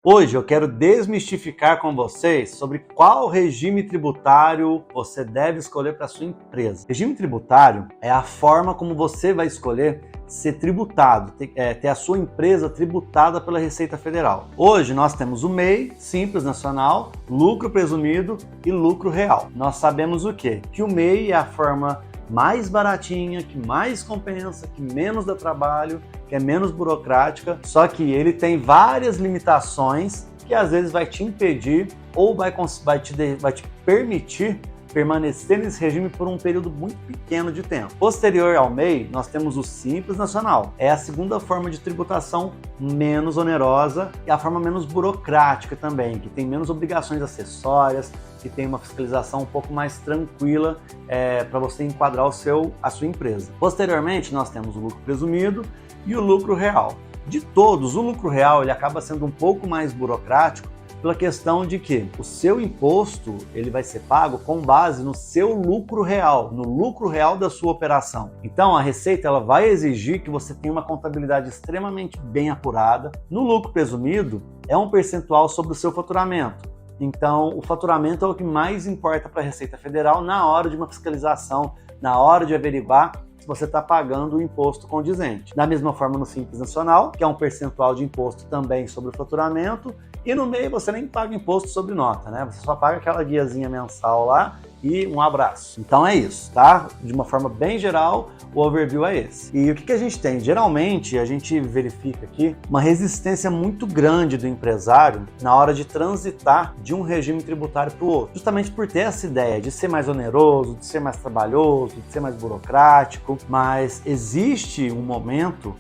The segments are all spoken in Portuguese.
Hoje eu quero desmistificar com vocês sobre qual regime tributário você deve escolher para sua empresa. Regime tributário é a forma como você vai escolher ser tributado, ter a sua empresa tributada pela Receita Federal. Hoje nós temos o MEI, Simples Nacional, lucro presumido e lucro real. Nós sabemos o quê? Que o MEI é a forma mais baratinha, que mais compensa, que menos dá trabalho, que é menos burocrática, só que ele tem várias limitações que às vezes vai te impedir ou vai te permitir permanecer nesse regime por um período muito pequeno de tempo. Posterior ao MEI, nós temos o Simples Nacional. É a segunda forma de tributação menos onerosa e a forma menos burocrática também, que tem menos obrigações acessórias, que tem uma fiscalização um pouco mais tranquila para você enquadrar a sua empresa. Posteriormente, nós temos o lucro presumido e o lucro real. De todos, o lucro real ele acaba sendo um pouco mais burocrático pela questão de que o seu imposto ele vai ser pago com base no seu lucro real, no lucro real da sua operação. Então a Receita ela vai exigir que você tenha uma contabilidade extremamente bem apurada. No lucro presumido é um percentual sobre o seu faturamento. Então o faturamento é o que mais importa para a Receita Federal na hora de uma fiscalização, na hora de averiguar se você está pagando o imposto condizente. Da mesma forma no Simples Nacional, que é um percentual de imposto também sobre o faturamento, e no MEI você nem paga imposto sobre nota, né? Você só paga aquela guiazinha mensal lá e um abraço. Então é isso, tá? De uma forma bem geral, o overview é esse. E o que a gente tem? Geralmente a gente verifica aqui uma resistência muito grande do empresário na hora de transitar de um regime tributário para o outro. Justamente por ter essa ideia de ser mais oneroso, de ser mais trabalhoso, de ser mais burocrático, mas existe um momento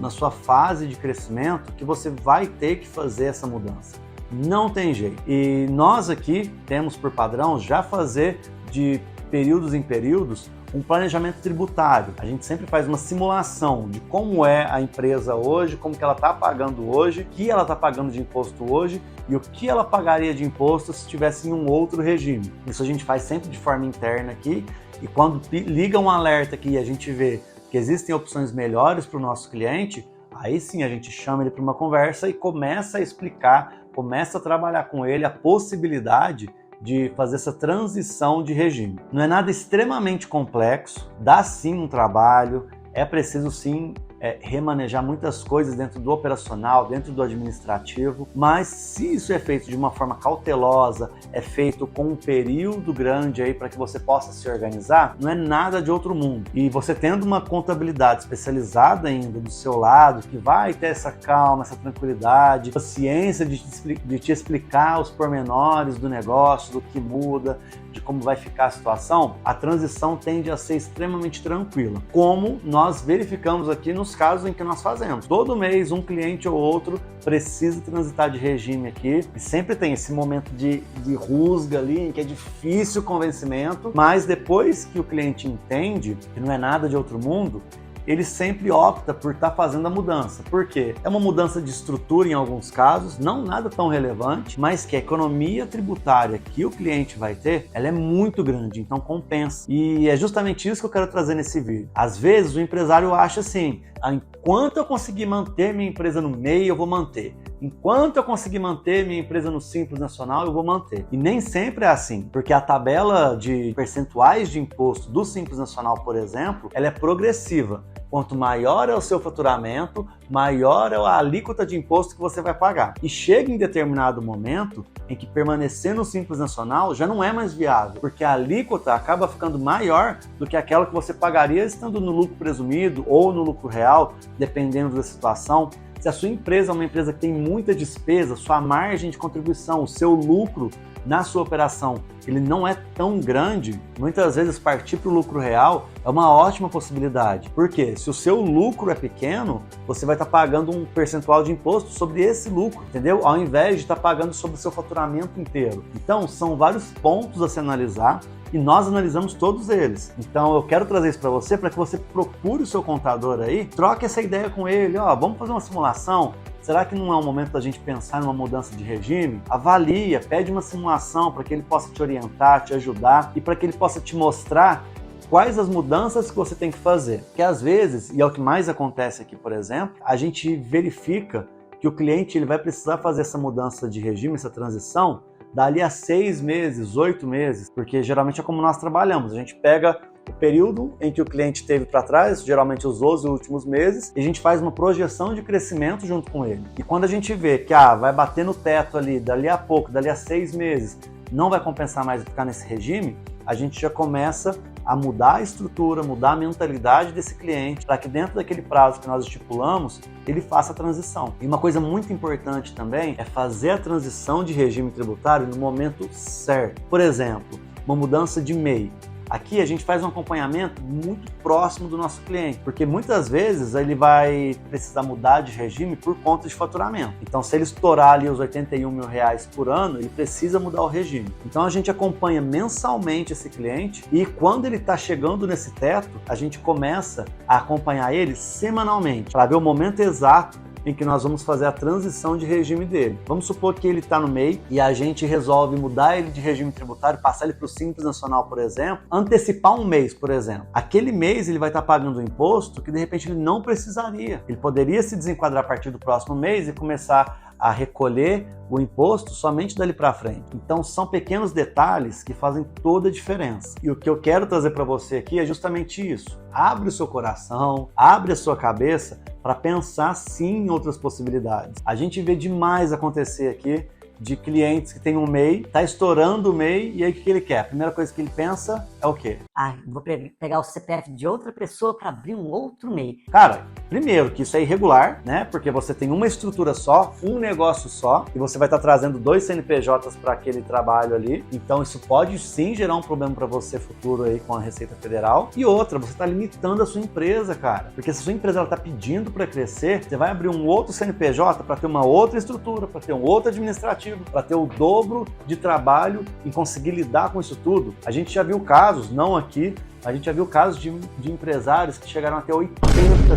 na sua fase de crescimento que você vai ter que fazer essa mudança. Não tem jeito. E nós aqui temos por padrão já fazer de períodos em períodos um planejamento tributário. A gente sempre faz uma simulação de como é a empresa hoje, como que ela está pagando hoje, o que ela está pagando de imposto hoje e o que ela pagaria de imposto se estivesse em um outro regime. Isso a gente faz sempre de forma interna aqui e quando liga um alerta aqui e a gente vê que existem opções melhores para o nosso cliente, aí sim a gente chama ele para uma conversa e começa a explicar, começa a trabalhar com ele a possibilidade de fazer essa transição de regime. Não é nada extremamente complexo, dá sim um trabalho, é preciso sim remanejar muitas coisas dentro do operacional, dentro do administrativo, mas se isso é feito de uma forma cautelosa, é feito com um período grande aí para que você possa se organizar, não é nada de outro mundo. E você tendo uma contabilidade especializada ainda do seu lado, que vai ter essa calma, essa tranquilidade, a ciência de te explicar os pormenores do negócio, do que muda, de como vai ficar a situação, a transição tende a ser extremamente tranquila. Como nós verificamos aqui nos casos em que nós fazemos. Todo mês um cliente ou outro precisa transitar de regime aqui e sempre tem esse momento de rusga ali, em que é difícil o convencimento, mas depois que o cliente entende que não é nada de outro mundo, ele sempre opta por estar fazendo a mudança. Por quê? É uma mudança de estrutura em alguns casos, não nada tão relevante, mas que a economia tributária que o cliente vai ter, ela é muito grande, então compensa. E é justamente isso que eu quero trazer nesse vídeo. Às vezes o empresário acha assim, enquanto eu conseguir manter minha empresa no MEI, eu vou manter. Enquanto eu conseguir manter minha empresa no Simples Nacional, eu vou manter. E nem sempre é assim, porque a tabela de percentuais de imposto do Simples Nacional, por exemplo, ela é progressiva. Quanto maior é o seu faturamento, maior é a alíquota de imposto que você vai pagar. E chega em determinado momento em que permanecer no Simples Nacional já não é mais viável, porque a alíquota acaba ficando maior do que aquela que você pagaria estando no lucro presumido ou no lucro real, dependendo da situação. Se a sua empresa é uma empresa que tem muita despesa, sua margem de contribuição, o seu lucro na sua operação, ele não é tão grande, muitas vezes partir para o lucro real é uma ótima possibilidade. Por quê? Se o seu lucro é pequeno, você vai estar pagando um percentual de imposto sobre esse lucro, entendeu? Ao invés de estar pagando sobre o seu faturamento inteiro. Então, são vários pontos a se analisar e nós analisamos todos eles. Então, eu quero trazer isso para que você procure o seu contador aí, troque essa ideia com ele, vamos fazer uma simulação. Será que não é o momento da gente pensar numa mudança de regime? Avalia, pede uma simulação para que ele possa te orientar, te ajudar e para que ele possa te mostrar quais as mudanças que você tem que fazer. Porque às vezes, e é o que mais acontece aqui, por exemplo, a gente verifica que o cliente ele vai precisar fazer essa mudança de regime, essa transição, dali a 6 meses, 8 meses, porque geralmente é como nós trabalhamos. A gente pega o período em que o cliente teve para trás, geralmente os 12 últimos meses, e a gente faz uma projeção de crescimento junto com ele. E quando a gente vê que vai bater no teto ali, dali a pouco, dali a 6 meses, não vai compensar mais ficar nesse regime, a gente já começa a mudar a estrutura, mudar a mentalidade desse cliente, para que dentro daquele prazo que nós estipulamos, ele faça a transição. E uma coisa muito importante também é fazer a transição de regime tributário no momento certo. Por exemplo, uma mudança de MEI. Aqui a gente faz um acompanhamento muito próximo do nosso cliente, porque muitas vezes ele vai precisar mudar de regime por conta de faturamento. Então, se ele estourar ali os R$81 mil por ano, ele precisa mudar o regime. Então, a gente acompanha mensalmente esse cliente e quando ele está chegando nesse teto, a gente começa a acompanhar ele semanalmente para ver o momento exato em que nós vamos fazer a transição de regime dele. Vamos supor que ele está no MEI e a gente resolve mudar ele de regime tributário, passar ele para o Simples Nacional, por exemplo, antecipar um mês, por exemplo. Aquele mês ele vai estar pagando um imposto que de repente ele não precisaria. Ele poderia se desenquadrar a partir do próximo mês e começar a recolher o imposto somente dali para frente. Então são pequenos detalhes que fazem toda a diferença. E o que eu quero trazer para você aqui é justamente isso. Abre o seu coração, abre a sua cabeça para pensar sim em outras possibilidades. A gente vê demais acontecer aqui de clientes que tem um MEI, tá estourando o MEI e aí o que ele quer? A primeira coisa que ele pensa é o quê? Vou pegar o CPF de outra pessoa para abrir um outro MEI. Cara, primeiro que isso é irregular, né? Porque você tem uma estrutura só, um negócio só, e você vai estar trazendo 2 CNPJs para aquele trabalho ali. Então isso pode sim gerar um problema para você futuro aí com a Receita Federal. E outra, você está limitando a sua empresa, cara. Porque se a sua empresa está pedindo para crescer, você vai abrir um outro CNPJ para ter uma outra estrutura, para ter um outro administrativo, para ter o dobro de trabalho e conseguir lidar com isso tudo. A gente já viu casos, não aqui, a gente já viu casos de empresários que chegaram a ter 80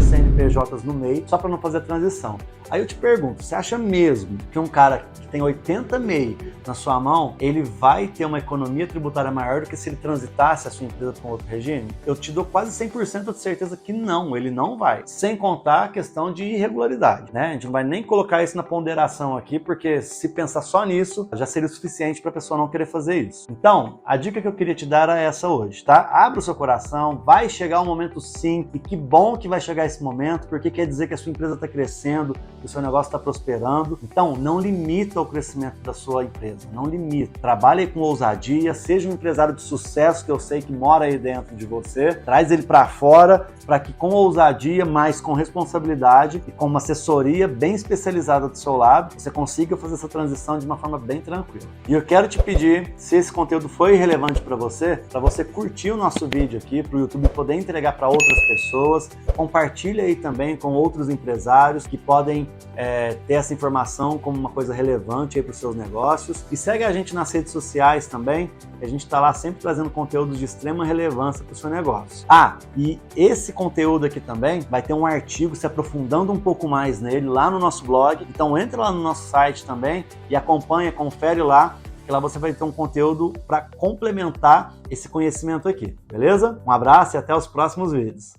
CNPJs no MEI só para não fazer a transição. Aí eu te pergunto, você acha mesmo que um cara que tem 80 MEI na sua mão, ele vai ter uma economia tributária maior do que se ele transitasse a sua empresa para um outro regime? Eu te dou quase 100% de certeza que não, ele não vai. Sem contar a questão de irregularidade, né? A gente não vai nem colocar isso na ponderação aqui, porque se pensar só nisso, já seria o suficiente para a pessoa não querer fazer isso. Então, a dica que eu queria te dar é essa hoje, tá? Abre o seu coração, vai chegar um momento sim, e que bom que vai chegar esse momento, porque quer dizer que a sua empresa está crescendo, que o seu negócio está prosperando. Então, não limita o crescimento da sua empresa, não limita. Trabalhe com ousadia, seja um empresário de sucesso, que eu sei que mora aí dentro de você, traz ele para fora, para que com ousadia, mas com responsabilidade e com uma assessoria bem especializada do seu lado, você consiga fazer essa transição de uma forma bem tranquila. E eu quero te pedir, se esse conteúdo foi relevante para você curtir o nosso vídeo aqui, para o YouTube poder entregar para outras pessoas, compartilha aí também com outros empresários que podem ter essa informação como uma coisa relevante para os seus negócios. E segue a gente nas redes sociais também, que a gente está lá sempre trazendo conteúdos de extrema relevância para o seu negócio. E esse conteúdo aqui também vai ter um artigo se aprofundando um pouco mais nele lá no nosso blog. Então entra lá no nosso site também e acompanha, confere lá, que lá você vai ter um conteúdo para complementar esse conhecimento aqui, beleza? Um abraço e até os próximos vídeos.